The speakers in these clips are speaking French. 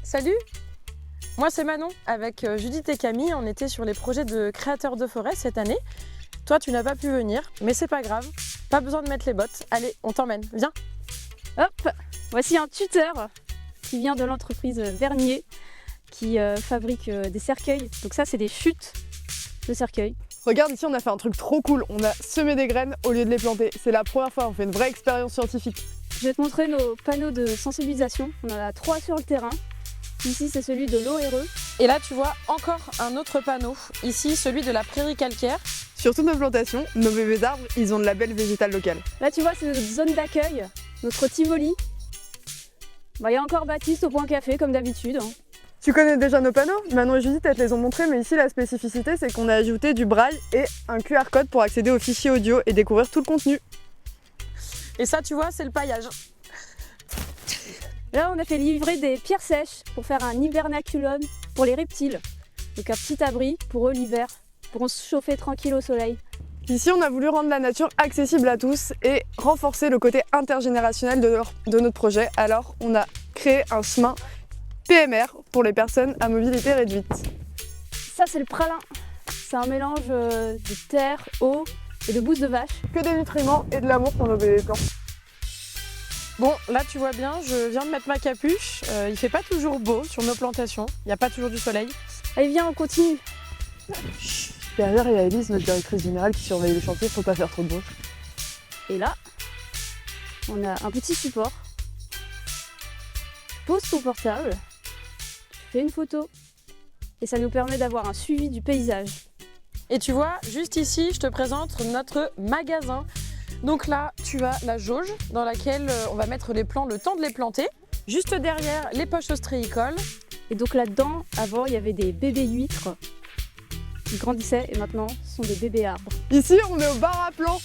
Salut! Moi c'est Manon, avec Judith et Camille, on était sur les projets de créateurs de forêt cette année. Toi tu n'as pas pu venir, mais c'est pas grave, pas besoin de mettre les bottes. Allez, on t'emmène, viens! Hop, voici un tuteur qui vient de l'entreprise Vernier qui fabrique des cercueils. Donc ça c'est des chutes de cercueils. Regarde ici, on a fait un truc trop cool, on a semé des graines au lieu de les planter. C'est la première fois, on fait une vraie expérience scientifique. Je vais te montrer nos panneaux de sensibilisation. On en a 3 sur le terrain. Ici c'est celui de l'ORE. Et là tu vois encore un autre panneau, ici celui de la prairie calcaire. Sur toutes nos plantations, nos bébés arbres, ils ont le label végétal local. Là tu vois c'est notre zone d'accueil, notre Tivoli. Il y a encore Baptiste au point café comme d'habitude. Tu connais déjà nos panneaux? Manon et Judith, elles te les ont montrés, mais ici la spécificité c'est qu'on a ajouté du braille et un QR code pour accéder aux fichiers audio et découvrir tout le contenu. Et ça tu vois c'est le paillage. Là on a fait livrer des pierres sèches pour faire un hibernaculum pour les reptiles. Donc un petit abri pour eux l'hiver, pour se chauffer tranquille au soleil. Ici on a voulu rendre la nature accessible à tous et renforcer le côté intergénérationnel de notre projet. Alors on a créé un chemin PMR pour les personnes à mobilité réduite. Ça c'est le pralin, c'est un mélange de terre, eau et de bouse de vache. Que des nutriments et de l'amour pour nos bébés plants. Bon là tu vois bien, je viens de mettre ma capuche, il fait pas toujours beau sur nos plantations, il n'y a pas toujours du soleil. Allez viens on continue. Derrière il y a Elise, notre directrice générale qui surveille le chantier, faut pas faire trop de bruit. Et là, on a un petit support. Pose ton portable, tu fais une photo et ça nous permet d'avoir un suivi du paysage. Et tu vois, juste ici, je te présente notre magasin. Donc là, tu as la jauge dans laquelle on va mettre les plants le temps de les planter. Juste derrière, les poches ostréicoles. Et donc là-dedans, avant, il y avait des bébés huîtres qui grandissaient et maintenant, ce sont des bébés arbres. Ici, on est au bar à plants.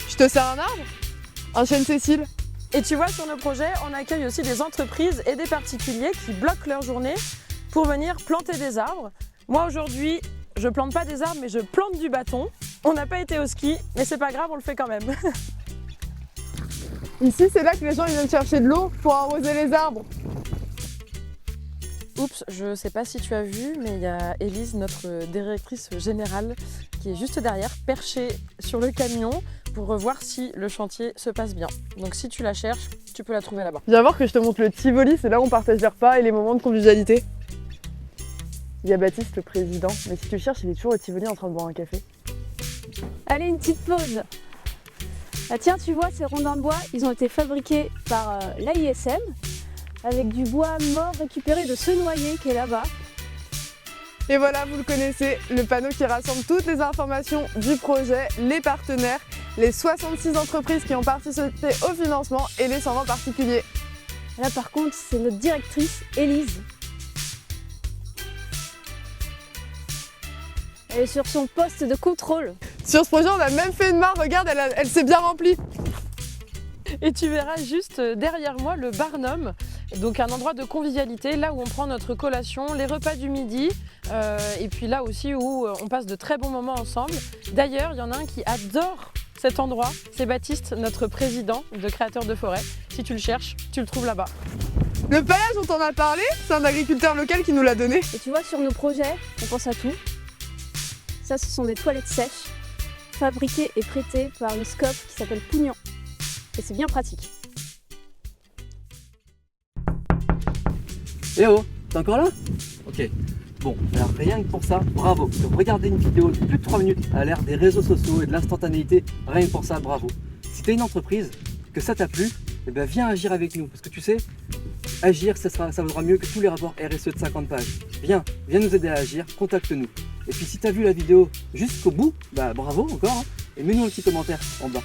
Je te sers un arbre? Un chêne Cécile? Et tu vois, sur nos projets, on accueille aussi des entreprises et des particuliers qui bloquent leur journée pour venir planter des arbres. Moi, aujourd'hui, je plante pas des arbres, mais je plante du bâton. On n'a pas été au ski, mais c'est pas grave, on le fait quand même. Ici, c'est là que les gens ils viennent chercher de l'eau pour arroser les arbres. Oups, je sais pas si tu as vu, mais il y a Elise, notre directrice générale, qui est juste derrière, perchée sur le camion pour voir si le chantier se passe bien. Donc si tu la cherches, tu peux la trouver là-bas. Viens voir que je te montre le Tivoli, c'est là où on partage les repas et les moments de convivialité. Il y a Baptiste, le président, mais si tu le cherches, il est toujours au Tivoli en train de boire un café. Allez, une petite pause. Ah tiens, tu vois, ces rondins de bois, ils ont été fabriqués par l'AISM avec du bois mort récupéré de ce noyer qui est là-bas. Et voilà, vous le connaissez, le panneau qui rassemble toutes les informations du projet, les partenaires, les 66 entreprises qui ont participé au financement et les 120 particuliers. Là par contre, c'est notre directrice, Elise. Elle est sur son poste de contrôle. Sur ce projet, on a même fait une mare, regarde, elle s'est bien remplie. Et tu verras juste derrière moi le Barnum, donc un endroit de convivialité, là où on prend notre collation, les repas du midi, et puis là aussi où on passe de très bons moments ensemble. D'ailleurs, il y en a un qui adore cet endroit, c'est Baptiste, notre président de créateurs de forêt. Si tu le cherches, tu le trouves là-bas. Le paillage dont on a parlé, c'est un agriculteur local qui nous l'a donné. Et tu vois, sur nos projets, on pense à tout. Ça, ce sont des toilettes sèches, fabriquées et prêtées par une SCOP qui s'appelle Pougnan. Et c'est bien pratique. Eh oh, t'es encore là? Ok. Bon, alors rien que pour ça, bravo. De regarder une vidéo de plus de 3 minutes à l'ère des réseaux sociaux et de l'instantanéité, rien que pour ça, bravo. Si t'es une entreprise, que ça t'a plu, eh ben viens agir avec nous. Parce que tu sais, agir, ça vaudra mieux que tous les rapports RSE de 50 pages. Viens nous aider à agir, contacte-nous. Et puis si t'as vu la vidéo jusqu'au bout, bah bravo encore, hein, et mets-nous un petit commentaire en bas.